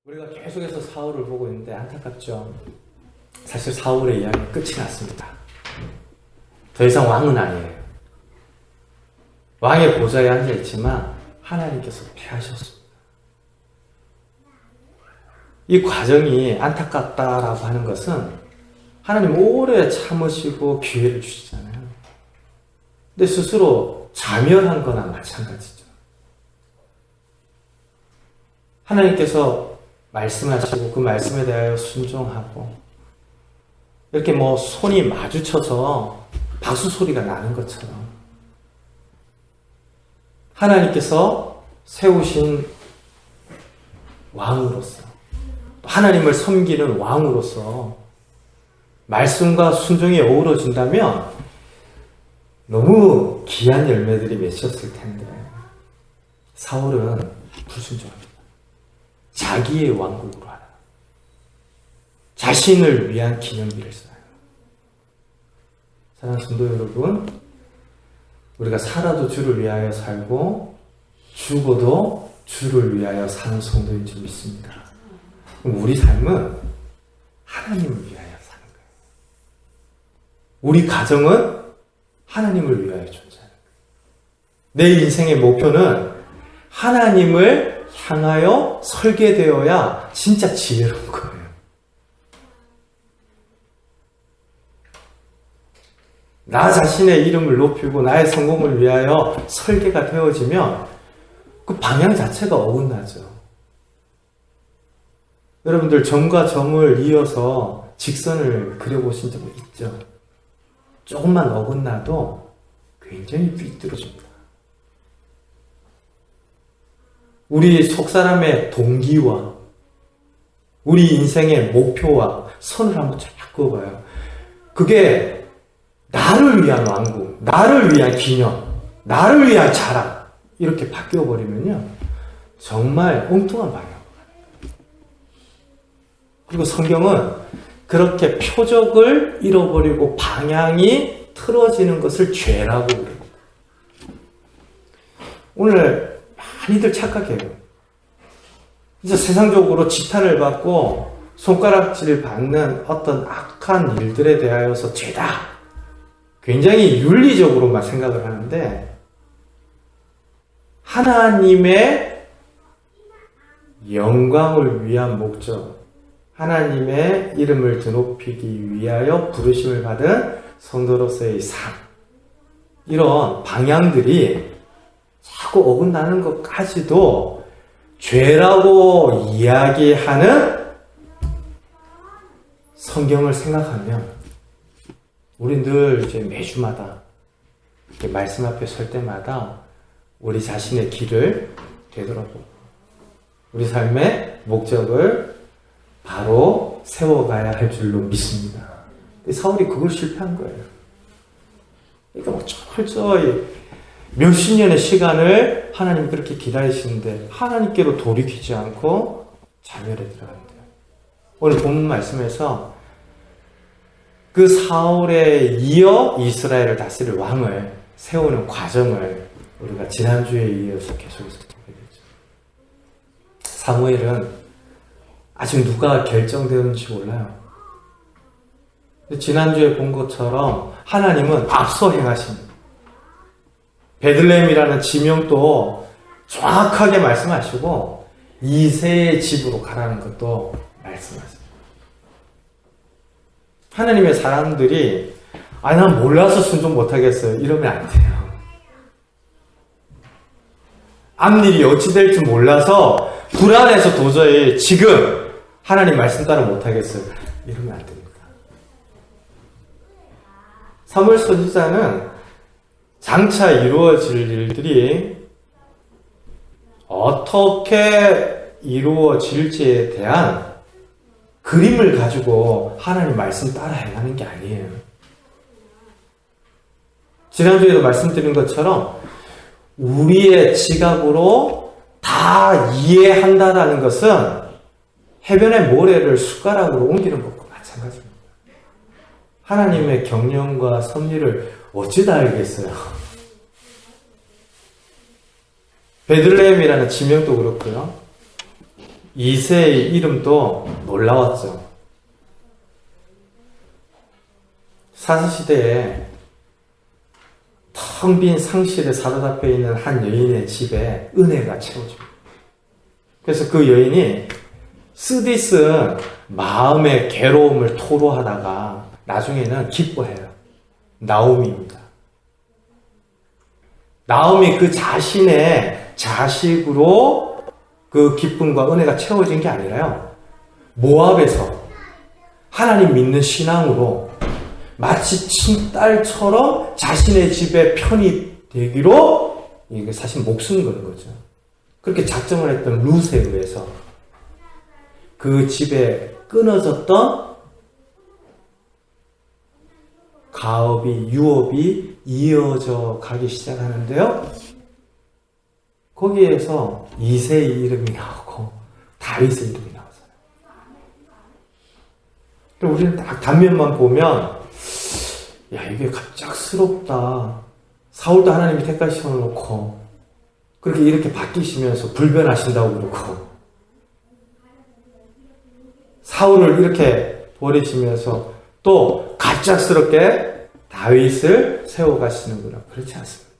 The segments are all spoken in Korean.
우리가 계속해서 사울을 보고 있는데 안타깝죠. 사실 사울의 이야기는 끝이 났습니다. 더 이상 왕은 아니에요. 왕의 보좌에 앉아있지만 하나님께서 패하셨습니다. 이 과정이 안타깝다라고 하는 것은 하나님 오래 참으시고 기회를 주시잖아요. 근데 스스로 자멸한 거나 마찬가지죠. 하나님께서 말씀하시고 그 말씀에 대하여 순종하고 이렇게 손이 마주쳐서 박수 소리가 나는 것처럼 하나님께서 세우신 왕으로서 하나님을 섬기는 왕으로서 말씀과 순종이 어우러진다면 너무 귀한 열매들이 맺혔을 텐데 사울은 불순종합니다. 자기의 왕국으로 하라. 자신을 위한 기념비를 써요. 사랑하는 성도 여러분, 우리가 살아도 주를 위하여 살고 죽어도 주를 위하여 사는 성도인 줄 믿습니다. 그럼 우리 삶은 하나님을 위하여 사는 거예요. 우리 가정은 하나님을 위하여 존재하는 거예요. 내 인생의 목표는 하나님을 향하여 설계되어야 진짜 지혜로운 거예요. 나 자신의 이름을 높이고 나의 성공을 위하여 설계가 되어지면 그 방향 자체가 어긋나죠. 여러분들 점과 점을 이어서 직선을 그려보신 적 있죠? 조금만 어긋나도 굉장히 삐뚤어집니다. 우리 속사람의 동기와 우리 인생의 목표와 선을 한번 쫙 그어봐요. 그게 나를 위한 왕국, 나를 위한 기념, 나를 위한 자랑 이렇게 바뀌어버리면요 정말 엉뚱한 방향. 그리고 성경은 그렇게 표적을 잃어버리고 방향이 틀어지는 것을 죄라고 그래요. 오늘 많이들 착각해요. 이제 세상적으로 지탄을 받고 손가락질을 받는 어떤 악한 일들에 대하여서 죄다. 굉장히 윤리적으로만 생각을 하는데 하나님의 영광을 위한 목적, 하나님의 이름을 드높이기 위하여 부르심을 받은 성도로서의 삶, 이런 방향들이 자꾸 어긋나는 것까지도 죄라고 이야기하는 성경을 생각하면 우리 늘 이제 매주마다 이렇게 말씀 앞에 설 때마다 우리 자신의 길을 되돌아보고 우리 삶의 목적을 바로 세워가야 할 줄로 믿습니다. 근데 사울이 그걸 실패한 거예요. 그러니까 철저히 몇십 년의 시간을 하나님 그렇게 기다리시는데 하나님께로 돌이키지 않고 자멸에 들어간대요. 오늘 본문 말씀에서 그 사울에 이어 이스라엘을 다스릴 왕을 세우는 과정을 우리가 지난주에 이어서 계속해서 보게 되죠. 사무엘은 아직 누가 결정되었는지 몰라요. 지난주에 본 것처럼 하나님은 앞서 행하십니다. 베들레헴이라는 지명도 정확하게 말씀하시고 이새의 집으로 가라는 것도 말씀하십니다. 하나님의 사람들이 난 몰라서 순종 못하겠어요 이러면 안 돼요. 앞일이 어찌 될지 몰라서 불안해서 도저히 지금 하나님 말씀 따라 못하겠어요 이러면 안 됩니다. 사무엘 선지자는 장차 이루어질 일들이 어떻게 이루어질지에 대한 그림을 가지고 하나님 말씀 따라 행하는 게 아니에요. 지난주에도 말씀드린 것처럼 우리의 지각으로 다 이해한다라는 것은 해변의 모래를 숟가락으로 옮기는 것과 마찬가지입니다. 하나님의 경륜과 섭리를 어찌 다 알겠어요? 베들레헴이라는 지명도 그렇고요. 이새의 이름도 놀라웠죠. 사사시대에 텅 빈 상실에 사로잡혀 있는 한 여인의 집에 은혜가 채워집니다. 그래서 그 여인이 쓰디쓴 마음의 괴로움을 토로하다가 나중에는 기뻐해요. 나오미입니다. 나오미 그 자신의 자식으로 그 기쁨과 은혜가 채워진 게 아니라요. 모압에서 하나님 믿는 신앙으로 마치 친딸처럼 자신의 집에 편입되기로 이게 사실 목숨 거는 거죠. 그렇게 작정을 했던 룻에 의해서 그 집에 끊어졌던 가업이, 유업이 이어져 가기 시작하는데요. 거기에서 이새의 이름이 나오고 다윗의 이름이 나왔어요. 그럼 우리는 딱 단면만 보면 야, 이게 갑작스럽다. 사울도 하나님이 택하시 세워놓고 그렇게 이렇게 바뀌시면서 불변하신다고 그러고 사울을 이렇게 버리시면서 또 갑작스럽게 다윗을 세워가시는구나. 그렇지 않습니다.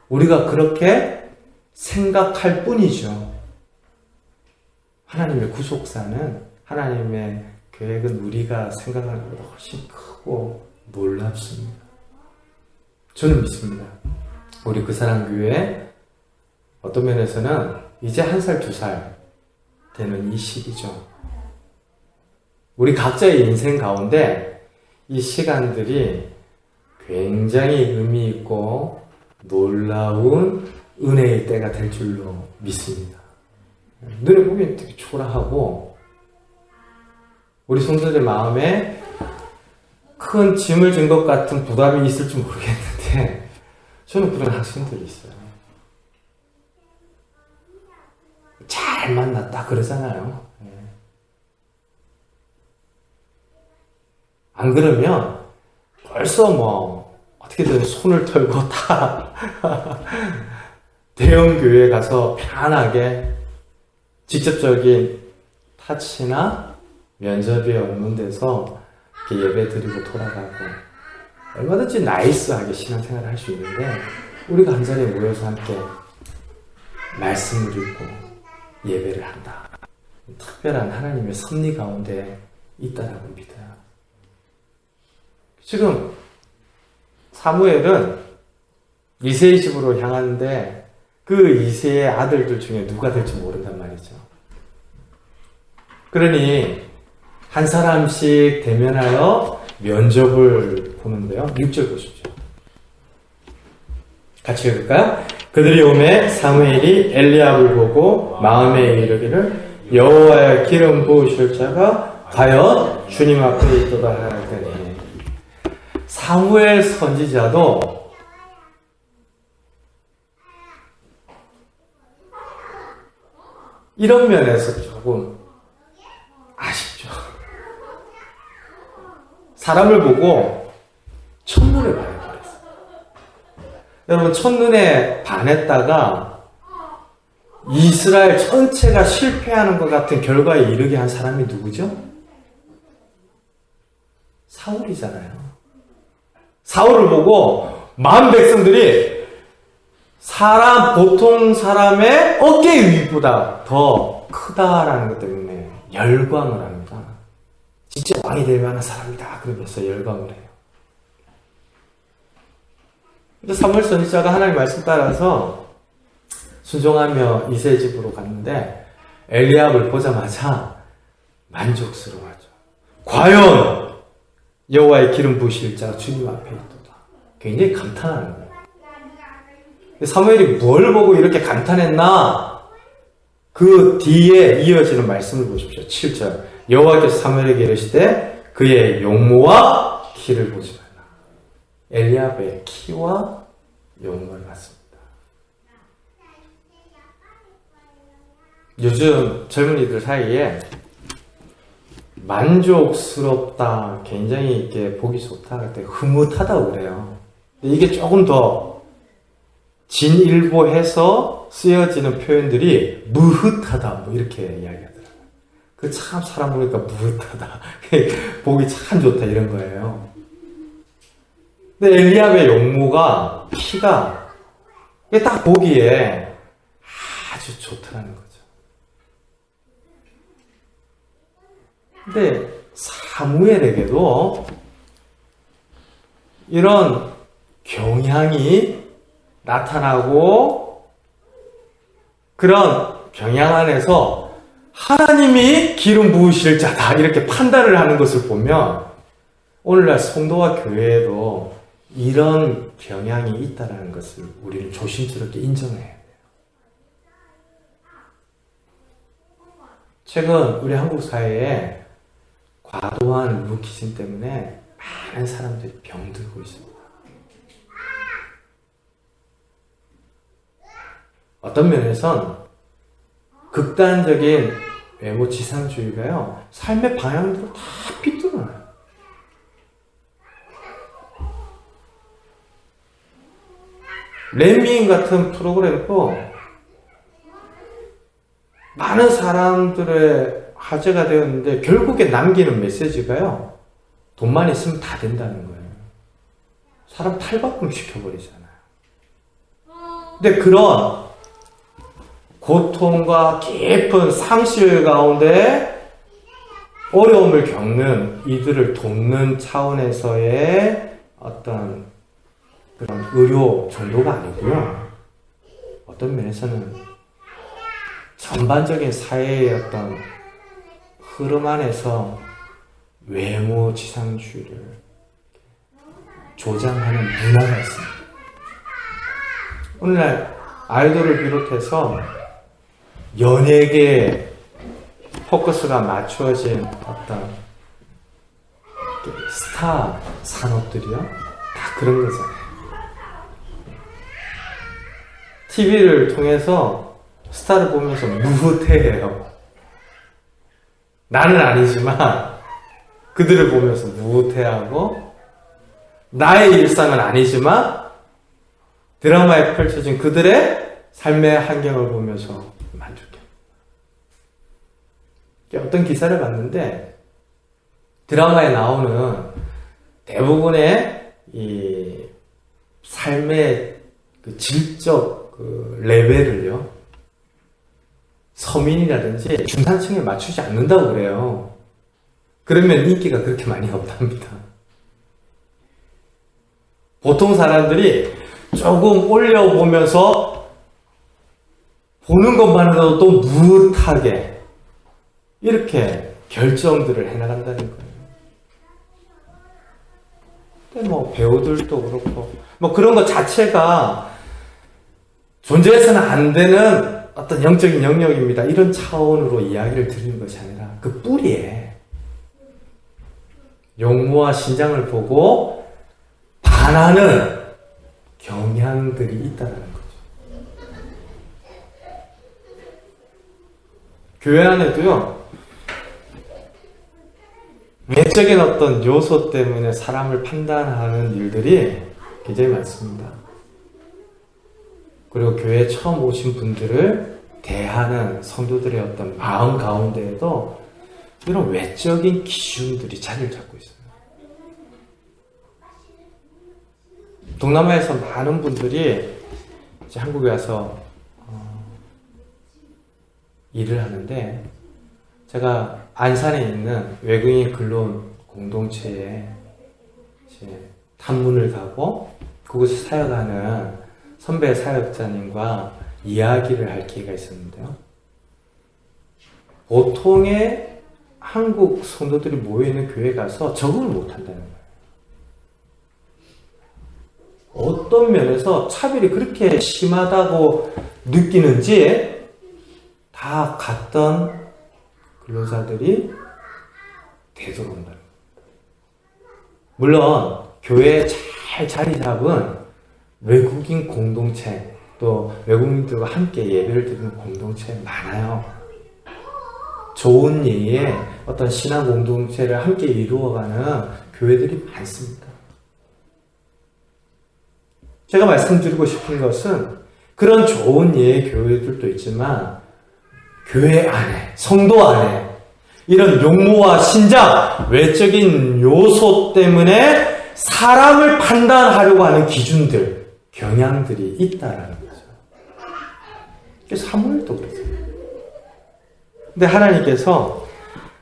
우리가 그렇게 생각할 뿐이죠. 하나님의 구속사는, 하나님의 계획은 우리가 생각하는 것보다 훨씬 크고 놀랍습니다. 저는 믿습니다. 우리 그사랑교회 어떤 면에서는 이제 1살, 2살 되는 이 시기죠. 우리 각자의 인생 가운데 이 시간들이 굉장히 의미 있고 놀라운 은혜의 때가 될 줄로 믿습니다. 눈에 보면 되게 초라하고 우리 성도들 마음에 큰 짐을 진 것 같은 부담이 있을지 모르겠는데 저는 그런 학생들이 있어요. 잘 만났다 그러잖아요. 안 그러면 벌써 뭐 어떻게든 손을 털고 다 대형 교회에 가서 편안하게 직접적인 타치나 면접이 없는 데서 이렇게 예배 드리고 돌아가고 얼마든지 나이스하게 신앙생활을 할 수 있는데 우리가 한 자리에 모여서 함께 말씀을 읽고 예배를 한다. 특별한 하나님의 섭리 가운데 있다라고 믿어요. 지금 사무엘은 이새의 집으로 향하는데 그 이새의 아들들 중에 누가 될지 모른단 말이죠. 그러니 한 사람씩 대면하여 면접을 보는데요. 6절 보십시오. 같이 읽을까요? 그들이 오매 사무엘이 엘리압을 보고 마음에 이르기를 여호와의 기름 부으실 자가 과연 주님 앞에 있도다 하였더니 사무엘 선지자도 이런 면에서 조금 아쉽죠. 사람을 보고 첫눈에 반해버렸어요. 여러분, 첫눈에 반했다가 이스라엘 전체가 실패하는 것 같은 결과에 이르게 한 사람이 누구죠? 사울이잖아요. 사울을 보고 만 백성들이 보통 사람의 어깨 위보다 더 크다라는 것 때문에 열광을 합니다. 진짜 왕이 될 만한 사람이다 그러면서 열광을 해요. 근데 사무엘 선지자가 하나님의 말씀 따라서 순종하며 이새의 집으로 갔는데 엘리압을 보자마자 만족스러워하죠. 과연 여호와의 기름 부으실 자가 주님 앞에 있도다. 굉장히 감탄하는 거예요. 사무엘이 뭘 보고 이렇게 감탄했나? 그 뒤에 이어지는 말씀을 보십시오. 7절. 여호와께서 사무엘에게 이르시되 그의 용모와 키를 보지 말라. 엘리압의 키와 용모를 봤습니다. 요즘 젊은이들 사이에 만족스럽다, 굉장히 이렇게 보기 좋다, 그때 흐뭇하다고 그래요. 근데 이게 조금 더 진일보해서 쓰여지는 표현들이 무흐하다 뭐 이렇게 이야기하더라고요. 그 참 사람 보니까 무흐하다. 보기 참 좋다 이런 거예요. 근데 엘리압의 용모가 키가 딱 보기에 아주 좋다는 거죠. 근데 사무엘에게도 이런 경향이 나타나고 그런 경향 안에서 하나님이 기름 부으실 자다 이렇게 판단을 하는 것을 보면 오늘날 성도와 교회에도 이런 경향이 있다는 것을 우리는 조심스럽게 인정해야 돼요. 최근 우리 한국 사회에 과도한 루키즘 때문에 많은 사람들이 병들고 있습니다. 어떤 면에선 극단적인 외모 지상주의가요, 삶의 방향대로 다 비뚤어요. 렛미인 같은 프로그램도 많은 사람들의 화제가 되었는데 결국에 남기는 메시지가요, 돈만 있으면 다 된다는 거예요. 사람 탈바꿈 시켜버리잖아요. 근데 그런 고통과 깊은 상실 가운데 어려움을 겪는 이들을 돕는 차원에서의 어떤 그런 의료 정도가 아니고요. 어떤 면에서는 전반적인 사회의 어떤 흐름 안에서 외모 지상주의를 조장하는 문화가 있습니다. 오늘날 아이돌을 비롯해서 연예계에 포커스가 맞추어진 어떤 스타 산업들이요, 다 그런 거잖아요. TV를 통해서 스타를 보면서 무흐해해요. 나는 아니지만 그들을 보면서 무흐해하고, 나의 일상은 아니지만 드라마에 펼쳐진 그들의 삶의 환경을 보면서 만족해. 어떤 기사를 봤는데 드라마에 나오는 대부분의 이 삶의 그 질적 그 레벨을요, 서민이라든지 중산층에 맞추지 않는다고 그래요. 그러면 인기가 그렇게 많이 없답니다. 보통 사람들이 조금 올려보면서 보는 것만으로도 또 무릇하게 이렇게 결정들을 해나간다는 거예요. 근데 뭐 배우들도 그렇고 뭐 그런 것 자체가 존재해서는 안 되는 어떤 영적인 영역입니다. 이런 차원으로 이야기를 드리는 것이 아니라 그 뿌리에 용모와 신장을 보고 반하는 경향들이 있다는 거죠. 교회 안에도요, 외적인 어떤 요소 때문에 사람을 판단하는 일들이 굉장히 많습니다. 그리고 교회에 처음 오신 분들을 대하는 성도들의 어떤 마음 가운데에도 이런 외적인 기준들이 자리를 잡고 있어요. 동남아에서 많은 분들이 이제 한국에 와서 일을 하는데, 제가 안산에 있는 외국인 근로원 공동체에 이제 탐문을 가고 그곳에 사역하는 선배 사역자님과 이야기를 할 기회가 있었는데요. 보통의 한국 성도들이 모여있는 교회에 가서 적응을 못한다는 거예요. 어떤 면에서 차별이 그렇게 심하다고 느끼는지 다 갔던 근로자들이 되돌아온다는 거예요. 물론 교회에 잘 자리 잡은 외국인 공동체, 또 외국인들과 함께 예배를 드리는 공동체 많아요. 좋은 예의 어떤 신앙 공동체를 함께 이루어가는 교회들이 많습니다. 제가 말씀드리고 싶은 것은 그런 좋은 예 교회들도 있지만 교회 안에, 성도 안에 이런 용모와 신장, 외적인 요소 때문에 사람을 판단하려고 하는 기준들, 경향들이 있다라는 거죠. 그래서 사무엘도 그랬어요. 근데 하나님께서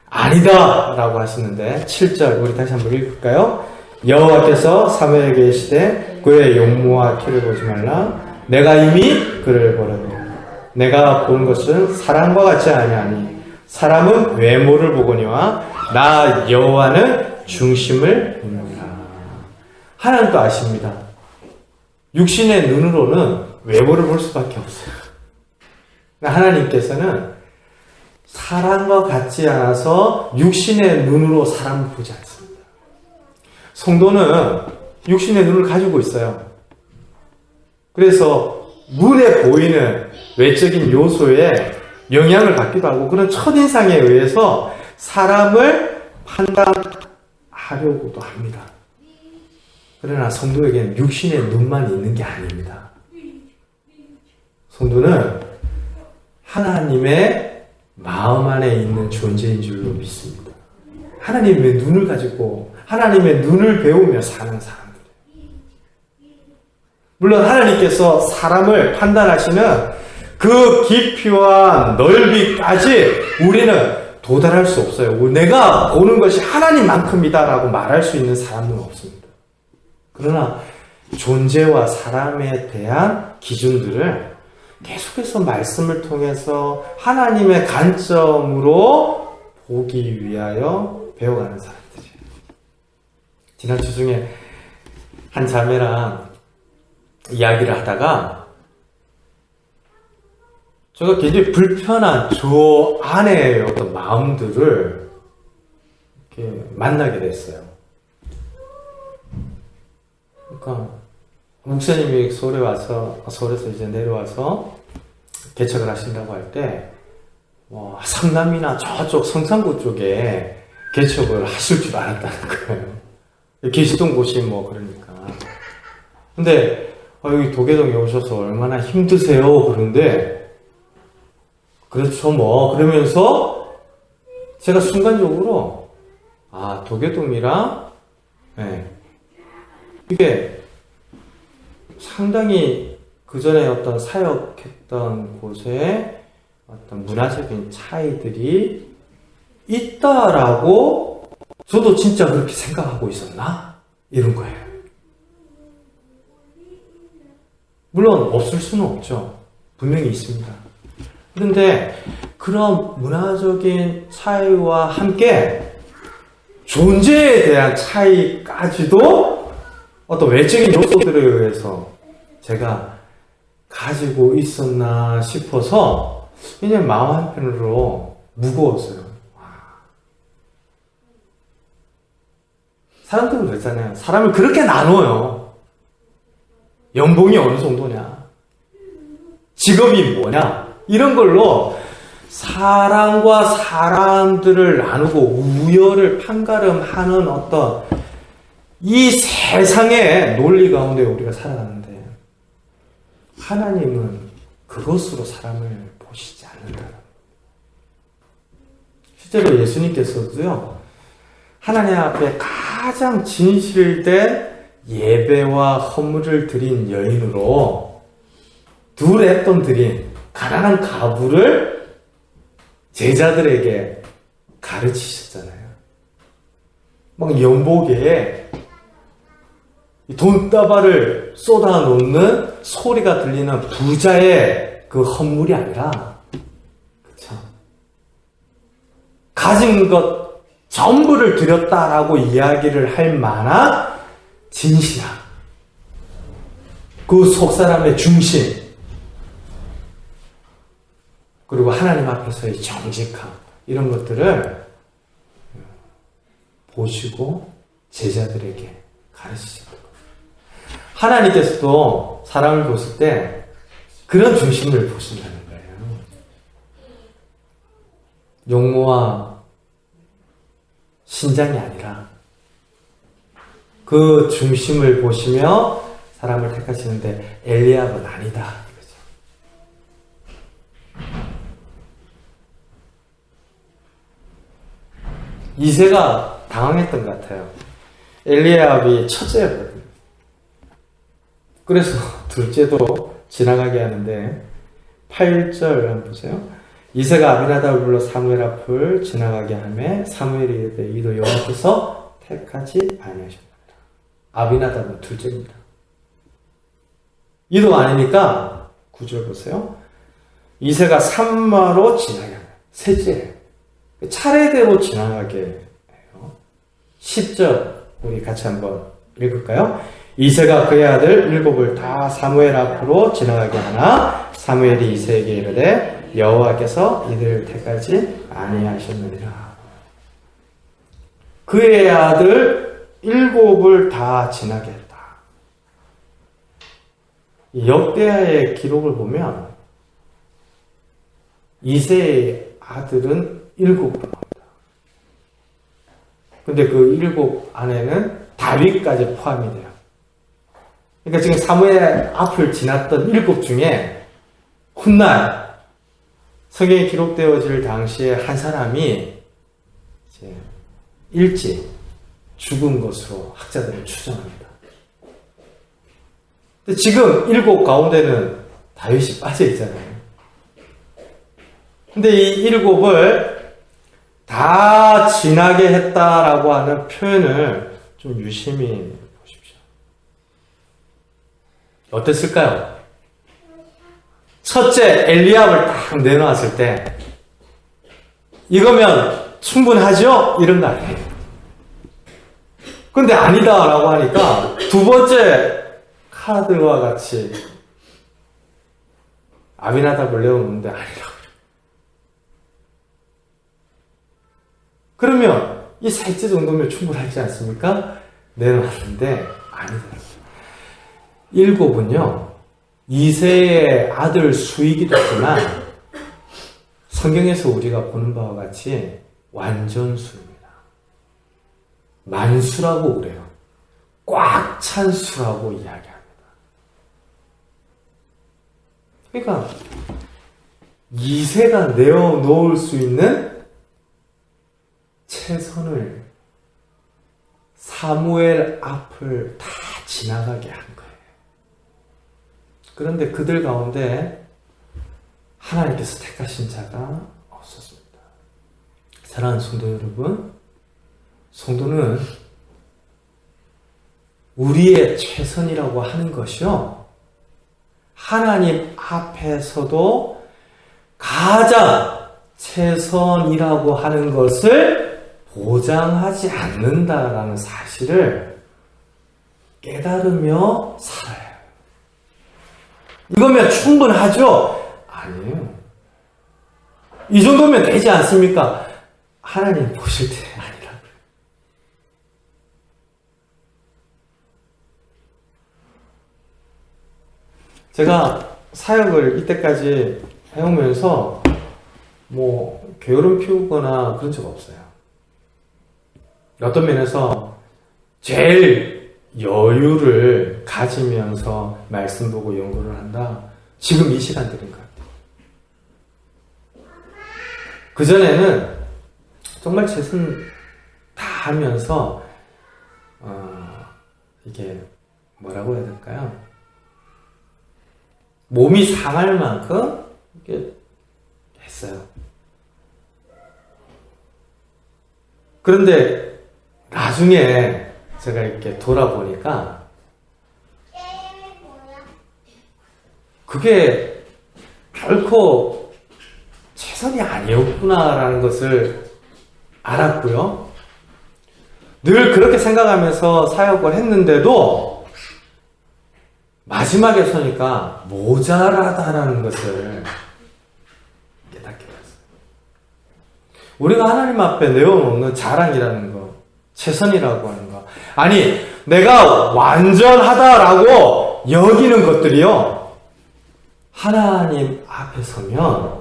아니다 라고 하시는데 7절 우리 다시 한번 읽을까요? 여호와께서 사무엘에게 이르시되 그의 용모와 키를 보지 말라. 내가 이미 그를 보았노라. 내가 보는 것은 사람과 같지 아니하니 사람은 외모를 보거니와 나 여호와는 중심을 보느니라. 하나님도 아십니다. 육신의 눈으로는 외모를 볼 수밖에 없어요. 하나님께서는 사람과 같지 않아서 육신의 눈으로 사람을 보지 않습니다. 성도는 육신의 눈을 가지고 있어요. 그래서 눈에 보이는 외적인 요소에 영향을 받기도 하고 그런 첫인상에 의해서 사람을 판단하려고도 합니다. 그러나 성도에게는 육신의 눈만 있는 게 아닙니다. 성도는 하나님의 마음 안에 있는 존재인 줄로 믿습니다. 하나님의 눈을 가지고 하나님의 눈을 배우며 사는 사람들. 물론 하나님께서 사람을 판단하시는 그 깊이와 넓이까지 우리는 도달할 수 없어요. 내가 보는 것이 하나님만큼이다라고 말할 수 있는 사람은 없습니다. 그러나 존재와 사람에 대한 기준들을 계속해서 말씀을 통해서 하나님의 관점으로 보기 위하여 배워가는 사람들이에요. 지난주 중에 한 자매랑 이야기를 하다가 제가 굉장히 불편한 저 안의 어떤 마음들을 이렇게 만나게 됐어요. 그러니까 목사님이 서울에서 이제 내려와서 개척을 하신다고 할 때, 상남이나 저쪽 성산구 쪽에 개척을 하실 줄 알았다는 거예요. 계시던 곳이 그러니까. 근데, 여기 도계동에 오셔서 얼마나 힘드세요? 그런데, 그렇죠, 그러면서 제가 순간적으로, 도계동이랑, 이게 상당히 그 전에 어떤 사역했던 곳에 어떤 문화적인 차이들이 있다라고 저도 진짜 그렇게 생각하고 있었나? 이런 거예요. 물론 없을 수는 없죠. 분명히 있습니다. 그런데 그런 문화적인 차이와 함께 존재에 대한 차이까지도 어떤 외적인 요소들에 의해서 제가 가지고 있었나 싶어서 그냥 마음 한편으로 무거웠어요. 사람들은 그랬잖아요. 사람을 그렇게 나눠요. 연봉이 어느 정도냐? 직업이 뭐냐? 이런 걸로 사람과 사람들을 나누고 우열을 판가름하는 어떤 이 세상의 논리 가운데 우리가 살아가는데 하나님은 그것으로 사람을 보시지 않는다. 실제로 예수님께서도요, 하나님 앞에 가장 진실된 예배와 헌물을 드린 여인으로 둘의 돈 드린 가난한 가부를 제자들에게 가르치셨잖아요. 연복에 돈다발을 쏟아놓는 소리가 들리는 부자의 그 헌물이 아니라, 그쵸? 가진 것 전부를 드렸다라고 이야기를 할 만한 진실함, 그 속사람의 중심, 그리고 하나님 앞에서의 정직함, 이런 것들을 보시고 제자들에게 가르치셨던 거예요. 하나님께서도 사람을 보실 때 그런 중심을 보신다는 거예요. 용모와 신장이 아니라 그 중심을 보시며 사람을 택하시는데 엘리압은 아니다. 이거죠. 이새가 당황했던 것 같아요. 엘리압이 첫째였거든요. 그래서 둘째도 지나가게 하는데 8절 한번 보세요. 이새가 아비나답을 불러 사무엘 앞을 지나가게 하매 사무엘이 이르되 이도 여호와께서 택하지 아니하셨나이다. 아비나답은 둘째입니다. 이도 아니니까 9절 보세요. 이새가 산마로 지나게 하면 셋째 차례대로 지나가게 해요. 10절 우리 같이 한번 읽을까요? 이새가 그의 아들 7을 다 사무엘 앞으로 지나가게 하나 사무엘이 이새에게 이르되 여호와께서 이들을 택하지 아니하셨느니라. 그의 아들 7을 다 지나게 했다. 역대하의 기록을 보면 이새의 아들은 7으로 나옵니다. 근데 그 7 안에는 다윗까지 포함이 돼요. 그러니까 지금 사무엘 앞을 지났던 7 중에 훗날 성경에 기록되어질 당시에 한 사람이 이제 일찍 죽은 것으로 학자들은 추정합니다. 근데 지금 7 가운데는 다윗이 빠져 있잖아요. 근데 이 7을 다 지나게 했다라고 하는 표현을 좀 유심히 보십시오. 어땠을까요? 첫째 엘리압을 딱 내놓았을 때 이거면 충분하죠? 이런 거 아니에요. 근데 아니다라고 하니까 두 번째 카드와 같이 아비나답을 내어놓는데 아니라고. 그러면 이 셋째 정도면 충분하지 않습니까? 내놓았는데 아니더라고요. 7은요. 이새의 아들 수이기도 했지만 성경에서 우리가 보는 바와 같이 완전수입니다. 만수라고 그래요. 꽉 찬 수라고 이야기합니다. 그러니까 이새가 내어놓을 수 있는 최선을 사무엘 앞을 다 지나가게 한 거예요. 그런데 그들 가운데 하나님께서 택하신 자가 없었습니다. 사랑하는 성도 여러분, 성도는 우리의 최선이라고 하는 것이요, 하나님 앞에서도 가장 최선이라고 하는 것을 보장하지 않는다라는 사실을 깨달으며 살아야 해요. 이거면 충분하죠? 아니에요. 이 정도면 되지 않습니까? 하나님 보실 때 아니라고요. 제가 사역을 이때까지 해오면서 게으름 피우거나 그런 적 없어요. 어떤 면에서 제일 여유를 가지면서 말씀 보고 연구를 한다. 지금 이 시간들인 것 같아요. 그전에는 정말 최선 다 하면서 이게 뭐라고 해야 될까요? 몸이 상할 만큼 이렇게 했어요. 그런데 나중에 제가 이렇게 돌아보니까 그게 결코 최선이 아니었구나라는 것을 알았고요. 늘 그렇게 생각하면서 사역을 했는데도 마지막에 서니까 모자라다라는 것을 깨닫게 됐어요. 우리가 하나님 앞에 내어놓는 자랑이라는 거, 최선이라고 하는 거, 아니 내가 완전하다라고 여기는 것들이요, 하나님 앞에 서면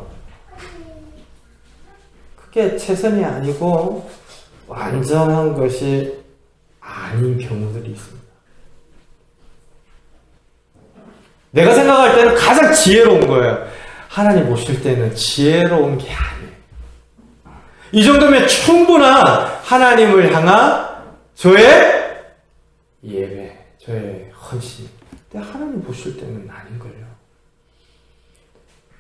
그게 최선이 아니고 완전한 것이 아닌 경우들이 있습니다. 내가 생각할 때는 가장 지혜로운 거예요. 하나님 보실 때는 지혜로운 게 아니에요. 이 정도면 충분한 하나님을 향한 저의 예배, 저의 헌신. 근데 하나님 보실 때는 아닌걸요.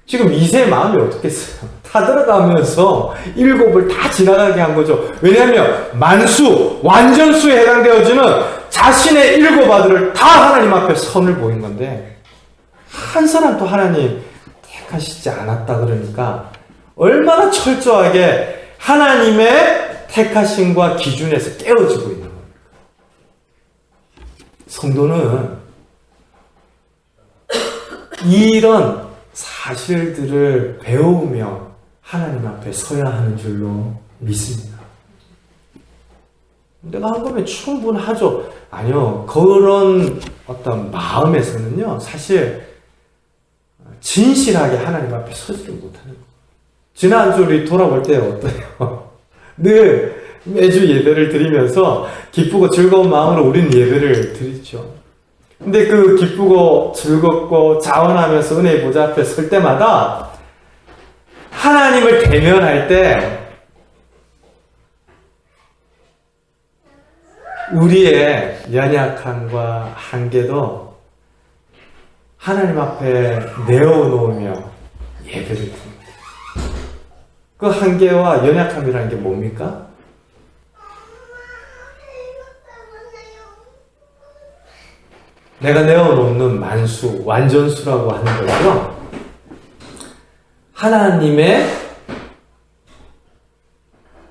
지금 이세의 마음이 어떻겠어요? 다 들어가면서 7을 다 지나가게 한 거죠. 왜냐하면 만수, 완전수에 해당되어지는 자신의 7 아들을 다 하나님 앞에 선을 보인 건데 한 사람도 하나님 택하시지 않았다 그러니까 얼마나 철저하게 하나님의 택하심과 기준에서 깨어지고 있는 겁니까? 성도는 이런 사실들을 배우며 하나님 앞에 서야 하는 줄로 믿습니다. 내가 한 거면 충분하죠. 아니요. 그런 어떤 마음에서는요, 사실 진실하게 하나님 앞에 서지를 못하는 거예요. 지난주 우리 돌아올 때 어때요? 늘 매주 예배를 드리면서 기쁘고 즐거운 마음으로 우리는 예배를 드리죠. 근데 그 기쁘고 즐겁고 자원하면서 은혜의 보좌 앞에 설 때마다 하나님을 대면할 때 우리의 연약함과 한계도 하나님 앞에 내어놓으며 예배를 드립니다. 그 한계와 연약함이라는 게 뭡니까? 내가 내어놓는 만수, 완전수라고 하는 거죠. 하나님의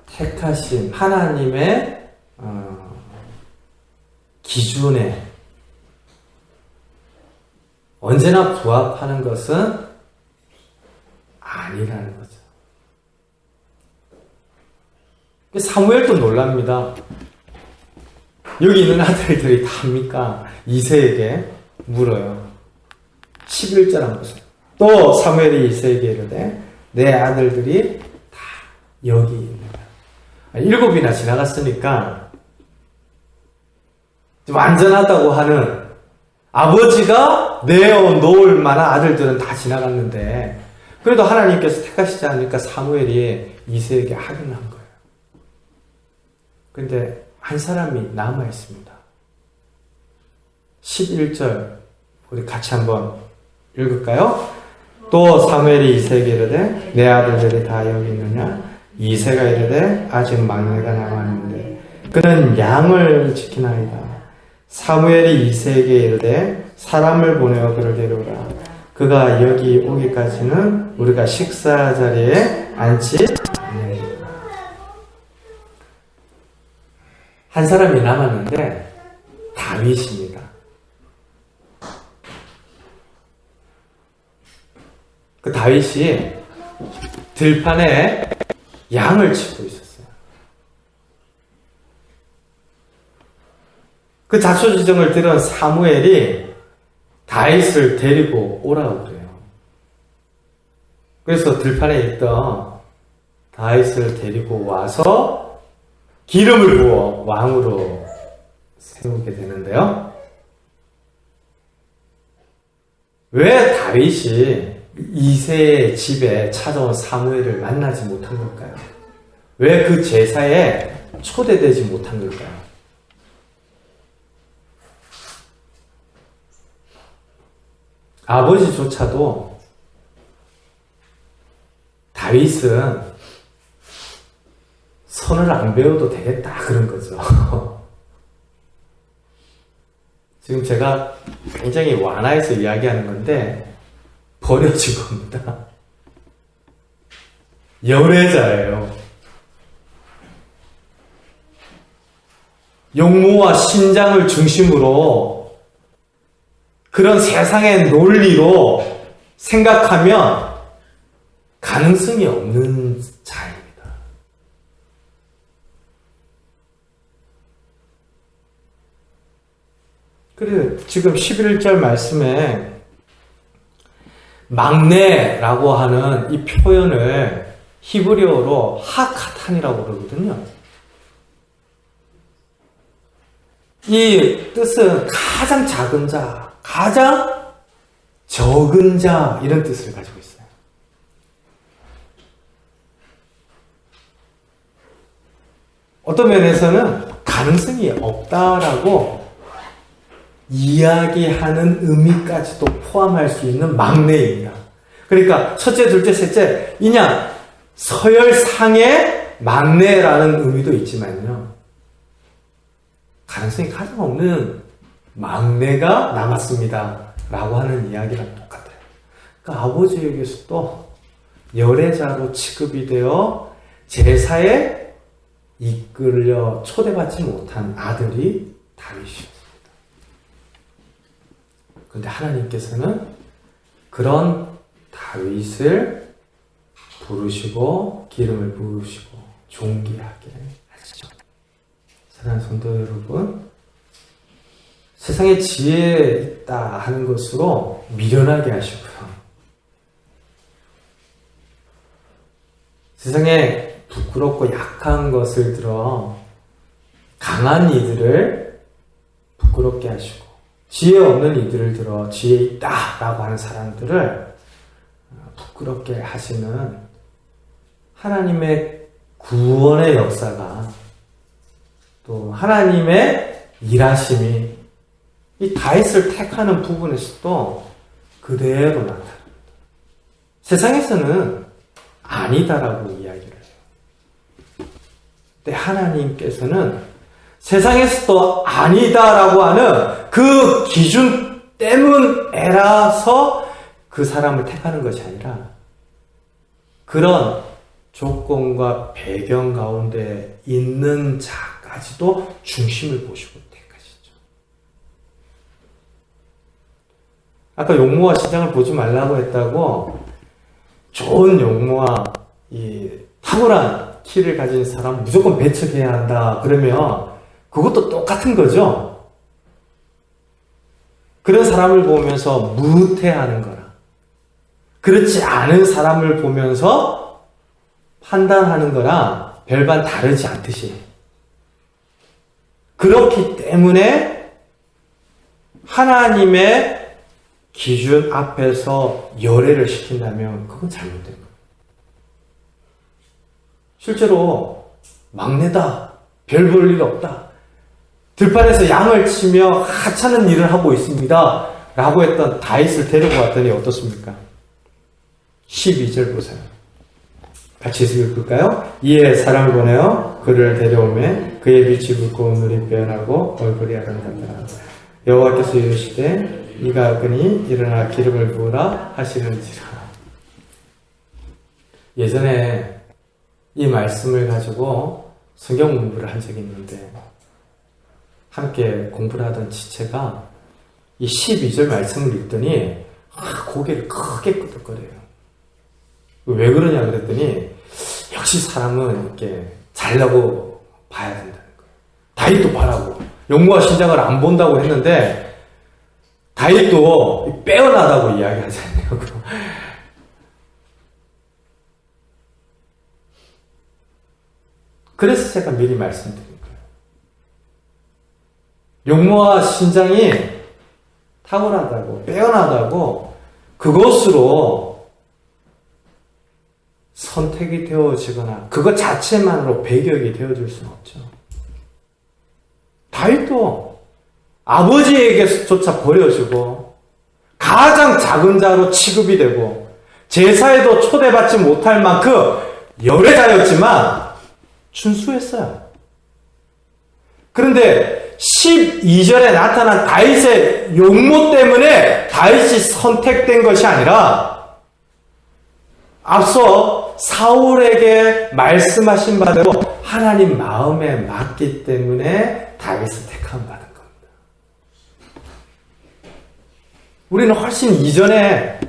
택하심, 하나님의 기준에 언제나 부합하는 것은 아니라는 거죠. 사무엘도 놀랍니다. 여기 있는 아들들이 다입니까? 이새에게 물어요. 11절 한번 보세요. 또 사무엘이 이새에게 이르되 내 아들들이 다 여기 있느냐. 7이나 지나갔으니까 완전하다고 하는 아버지가 내어놓을 만한 아들들은 다 지나갔는데 그래도 하나님께서 택하시지 않으니까 사무엘이 이새에게 하긴 한 거예요. 근데 한 사람이 남아 있습니다. 11절 우리 같이 한번 읽을까요? 또 사무엘이 이새에게 이르되 내 아들들이 다 여기 있느냐? 이새가 이르되 아직 막내가 남았는데 그는 양을 지키나이다. 사무엘이 이새에게 이르되 사람을 보내어 그를 데려오라. 그가 여기 오기까지는 우리가 식사 자리에 앉지 않으리라. 한 사람이 남았는데 다윗입니다. 그 다윗이 들판에 양을 치고 있었어요. 그 자초지종을 들은 사무엘이 다윗을 데리고 오라고 그래요. 그래서 들판에 있던 다윗을 데리고 와서 기름을 부어 왕으로 세우게 되는데요. 왜 다윗이 이새의 집에 찾아온 사무엘을 만나지 못한 걸까요? 왜 그 제사에 초대되지 못한 걸까요? 아버지조차도 다윗은 선을 안 배워도 되겠다 그런 거죠. 지금 제가 굉장히 완화해서 이야기하는 건데 버려진 겁니다. 열애자예요. 용모와 신장을 중심으로 그런 세상의 논리로 생각하면 가능성이 없는 자입니다. 그래 지금 11절 말씀에 막내라고 하는 이 표현을 히브리어로 하카탄이라고 그러거든요. 이 뜻은 가장 작은 자, 가장 적은 자 이런 뜻을 가지고 있어요. 어떤 면에서는 가능성이 없다라고 이야기하는 의미까지도 포함할 수 있는 막내입니다. 그러니까 첫째, 둘째, 셋째 이냥 서열상의 막내라는 의미도 있지만요. 가능성이 가장 없는 막내가 남았습니다. 라고 하는 이야기랑 똑같아요. 그러니까 아버지에게서도 열애자로 취급이 되어 제사에 이끌려 초대받지 못한 아들이 다윗이었습니다. 그런데 하나님께서는 그런 다윗을 부르시고 기름을 부으시고 존귀하게 하시죠. 사랑하는 성도 여러분, 세상에 지혜 있다 하는 것으로 미련하게 하시고요. 세상에 부끄럽고 약한 것을 들어 강한 이들을 부끄럽게 하시고 지혜 없는 이들을 들어 지혜 있다라고 하는 사람들을 부끄럽게 하시는 하나님의 구원의 역사가 또 하나님의 일하심이 이 다윗을 택하는 부분에서도 그대로 나타납니다. 세상에서는 아니다라고 이야기를 해요. 근데 하나님께서는 세상에서도 아니다라고 하는 그 기준 때문에라서 그 사람을 택하는 것이 아니라 그런 조건과 배경 가운데 있는 자까지도 중심을 보시고 택하시죠. 아까 용모와 시장을 보지 말라고 했다고 좋은 용모와 이 탁월한 키를 가진 사람 무조건 배척해야 한다 그러면 그것도 똑같은 거죠. 그런 사람을 보면서 무태하는 거라. 그렇지 않은 사람을 보면서 판단하는 거랑 별반 다르지 않듯이. 그렇기 때문에 하나님의 기준 앞에서 열애를 시킨다면 그건 잘못된 거예요. 실제로 막내다, 별 볼 일 없다, 들판에서 양을 치며 하찮은 일을 하고 있습니다 라고 했던 다윗을 데리고 왔더니 어떻습니까? 12절 보세요. 같이 읽을까요? 이에 사람을 보내어 그를 데려오매 그의 빛이 붉고 눈이 빼어나고 얼굴이 아름답더라. 여호와께서 이르시되 이가 그니 일어나 기름을 부으라 하시는지라. 예전에 이 말씀을 가지고 성경 공부를 한 적이 있는데 함께 공부를 하던 지체가 이 12절 말씀을 읽더니 고개를 크게 끄덕거려요. 왜 그러냐 그랬더니 역시 사람은 이렇게 잘나고 봐야 된다는 거예요. 다윗도 봐라고. 용모와 신장을 안 본다고 했는데 다윗도 빼어나다고 이야기하지 않냐고. 그래서 제가 미리 말씀드린 거예요. 용모와 신장이 탁월하다고 빼어나다고 그것으로 선택이 되어지거나 그것 자체만으로 배격이 되어질 수는 없죠. 다윗도 아버지에게조차 버려지고 가장 작은 자로 취급이 되고 제사에도 초대받지 못할 만큼 열애자였지만 준수했어요. 그런데 12절에 나타난 다윗의 용모 때문에 다윗이 선택된 것이 아니라 앞서 사울에게 말씀하신 바대로 하나님 마음에 맞기 때문에 다윗을 택함 받은 겁니다. 우리는 훨씬 이전에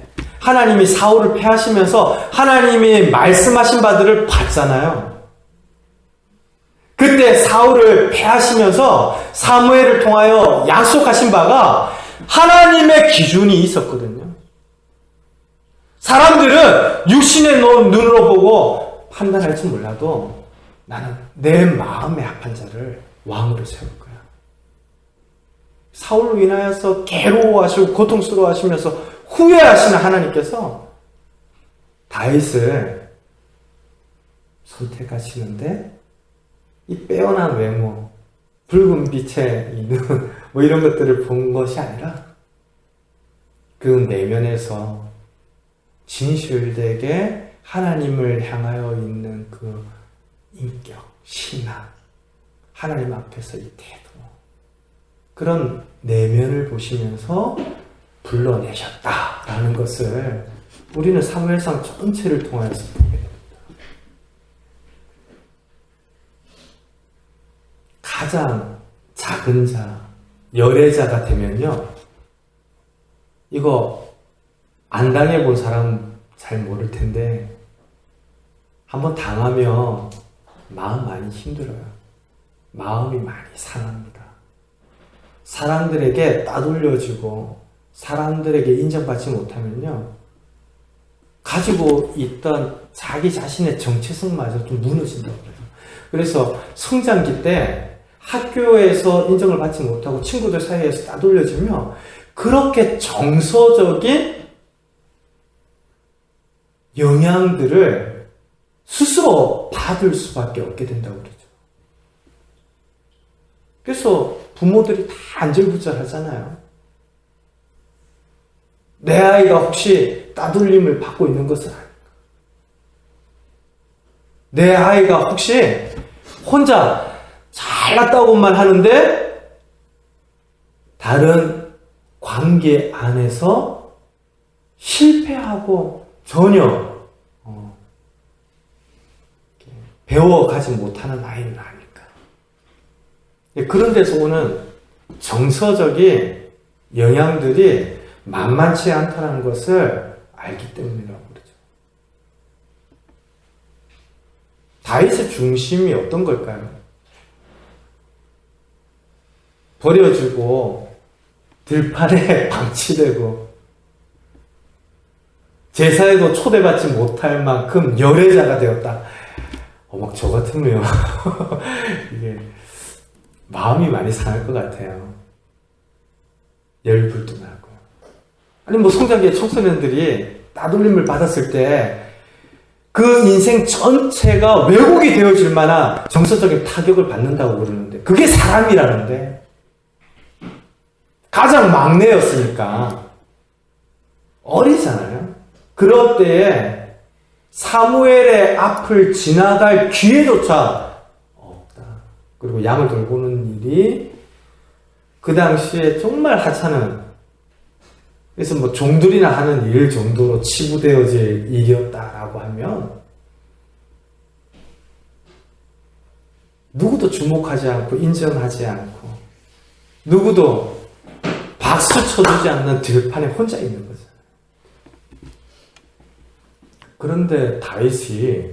하나님이 사울을 패하시면서 하나님이 말씀하신 바들을 봤잖아요. 그때 사울을 패하시면서 사무엘을 통하여 약속하신 바가 하나님의 기준이 있었거든요. 사람들은 육신의 눈으로 보고 판단할지 몰라도 나는 내 마음에 합한 자를 왕으로 세울 거야. 사울로 인하여서 괴로워하시고 고통스러워하시면서 후회하시는 하나님께서 다윗을 선택하시는데 이 빼어난 외모, 붉은 빛에 있는 뭐 이런 것들을 본 것이 아니라 그 내면에서 진실되게 하나님을 향하여 있는 그 인격, 신앙, 하나님 앞에서 이 태도, 그런 내면을 보시면서 불러내셨다라는 것을 우리는 사무엘상 전체를 통해서 보게 됩니다. 가장 작은 자, 열애자가 되면요, 이거 안 당해본 사람은 잘 모를 텐데 한번 당하면 마음 많이 힘들어요. 마음이 많이 상합니다. 사람들에게 따돌려지고 사람들에게 인정받지 못하면요, 가지고 있던 자기 자신의 정체성마저 좀 무너진다고 그래요. 그래서 성장기 때 학교에서 인정을 받지 못하고 친구들 사이에서 따돌려지면 그렇게 정서적인 영향들을 스스로 받을 수밖에 없게 된다고 그러죠. 그래서 부모들이 다 안절부절 하잖아요. 내 아이가 혹시 따돌림을 받고 있는 것은 아닌가? 내 아이가 혹시 혼자 잘났다고만 하는데 다른 관계 안에서 실패하고 전혀 배워가지 못하는 아이는 아닐까? 그런 데서 오는 정서적인 영향들이 만만치 않다는 것을 알기 때문이라고 그러죠. 다윗의 중심이 어떤 걸까요? 버려지고 들판에 방치되고 제사에도 초대받지 못할 만큼 열애자가 되었다. 막 저 같으면 이게 마음이 많이 상할 것 같아요. 열불도 나고. 아니 뭐 성장기의 청소년들이 따돌림을 받았을 때 그 인생 전체가 왜곡이 되어질 만한 정서적인 타격을 받는다고 그러는데, 그게 사람이라는데, 가장 막내였으니까 어리잖아요. 그럴 때에 사무엘의 앞을 지나갈 기회조차 없다. 그리고 양을 돌보는 일이 그 당시에 정말 하찮은, 그래서 뭐 종들이나 하는 일 정도로 치부되어질 일이었다라고 하면 누구도 주목하지 않고 인정하지 않고 누구도 박수 쳐주지 않는 들판에 혼자 있는 거죠. 그런데 다윗이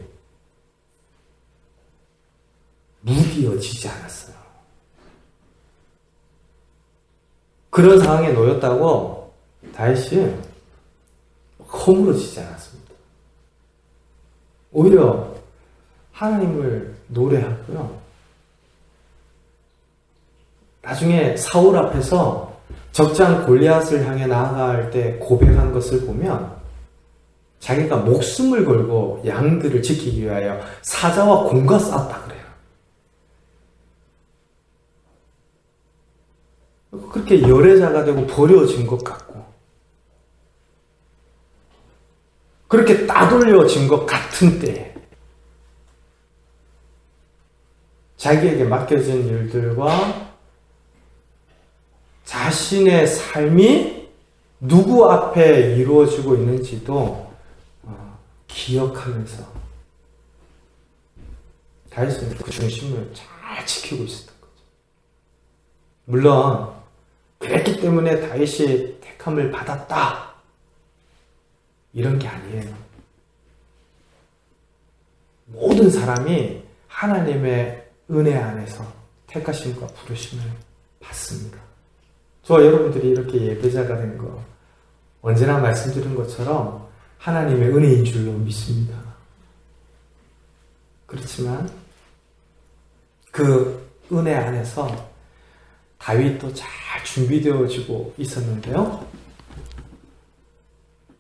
무디어지지 않았어요. 그런 상황에 놓였다고 다윗이 허물어지지 않았습니다. 오히려 하나님을 노래하고요. 나중에 사울 앞에서 적장 골리앗을 향해 나아갈 때 고백한 것을 보면 자기가 목숨을 걸고 양들을 지키기 위하여 사자와 곰과 싸웠다 그래요. 그렇게 열애자가 되고 버려진 것 같고 그렇게 따돌려진 것 같은 때에 자기에게 맡겨진 일들과 자신의 삶이 누구 앞에 이루어지고 있는지도 기억하면서 다윗은 그 중심을 잘 지키고 있었던 거죠. 물론 그랬기 때문에 다윗이 택함을 받았다 이런 게 아니에요. 모든 사람이 하나님의 은혜 안에서 택하심과 부르심을 받습니다. 저와 여러분들이 이렇게 예배자가 된 거 언제나 말씀드린 것처럼 하나님의 은혜인 줄로 믿습니다. 그렇지만 그 은혜 안에서 다윗도 잘 준비되어지고 있었는데요.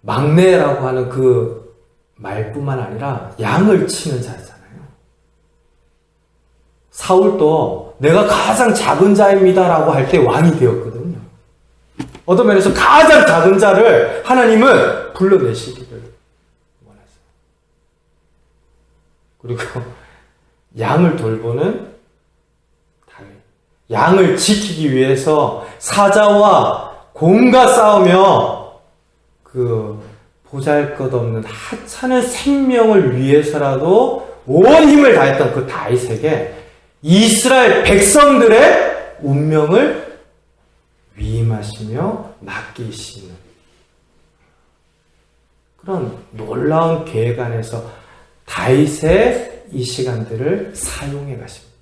막내라고 하는 그 말뿐만 아니라 양을 치는 자잖아요. 사울도 내가 가장 작은 자입니다라고 할 때 왕이 되었거든요. 어떤 면에서 가장 작은 자를 하나님은 불러내시기를 원하세요. 그리고 양을 돌보는 다윗, 양을 지키기 위해서 사자와 곰과 싸우며 그 보잘것없는 하찮은 생명을 위해서라도 온 힘을 다했던 그 다윗에게 이스라엘 백성들의 운명을 위임하시며 맡기시는 그런 놀라운 계획 안에서 다윗의 이 시간들을 사용해 가십니다.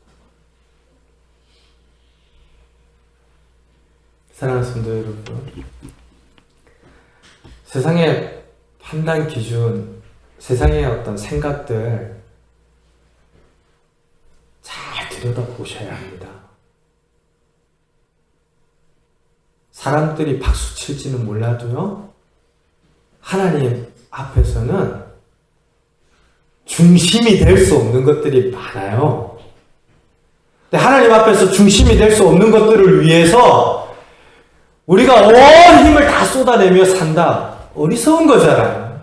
사랑하는 성도 여러분, 세상의 판단 기준, 세상의 어떤 생각들 잘 들여다보셔야 합니다. 사람들이 박수 칠지는 몰라도요, 하나님 앞에서는 중심이 될 수 없는 것들이 많아요. 근데 하나님 앞에서 중심이 될 수 없는 것들을 위해서 우리가 온 힘을 다 쏟아내며 산다. 어리석은 거잖아요.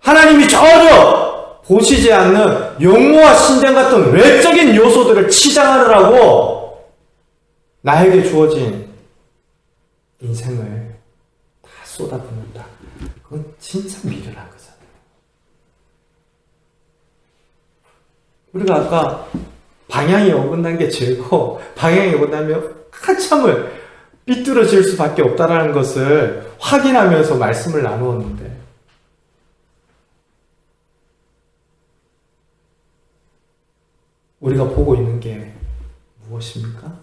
하나님이 전혀 보시지 않는 영모와 신장 같은 외적인 요소들을 치장하느라고 나에게 주어진 인생을 다 쏟아붓는다. 그건 진짜 미련한 거잖아요. 우리가 아까 방향이 어긋난 게 죄고 방향이 어긋나면 한참을 삐뚤어질 수밖에 없다는 것을 확인하면서 말씀을 나누었는데 우리가 보고 있는 게 무엇입니까?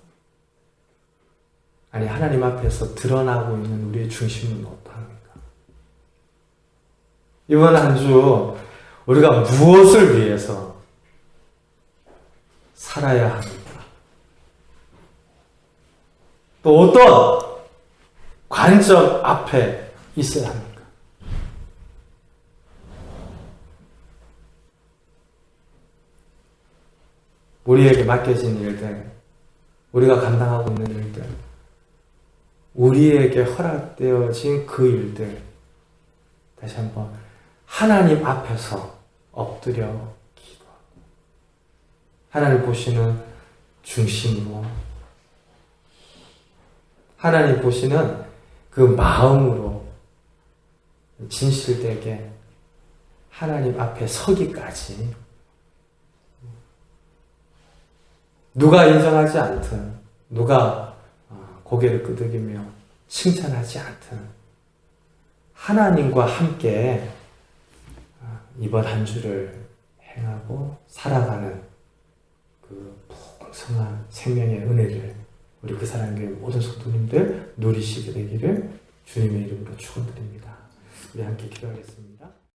아니, 하나님 앞에서 드러나고 있는 우리의 중심은 어떠합니까? 이번 한 주 우리가 무엇을 위해서 살아야 합니까? 또 어떤 관점 앞에 있어야 합니까? 우리에게 맡겨진 일들, 우리가 감당하고 있는 일들, 우리에게 허락되어진 그 일들, 다시 한번 하나님 앞에서 엎드려 기도하고 하나님 보시는 중심으로, 하나님 보시는 그 마음으로 진실되게 하나님 앞에 서기까지 누가 인정하지 않든, 누가 고개를 끄덕이며 칭찬하지 않든 하나님과 함께 이번 한 주를 행하고 살아가는 그 풍성한 생명의 은혜를 우리 그 사랑교회 모든 성도님들 누리시게 되기를 주님의 이름으로 축원드립니다. 우리 함께 기도하겠습니다.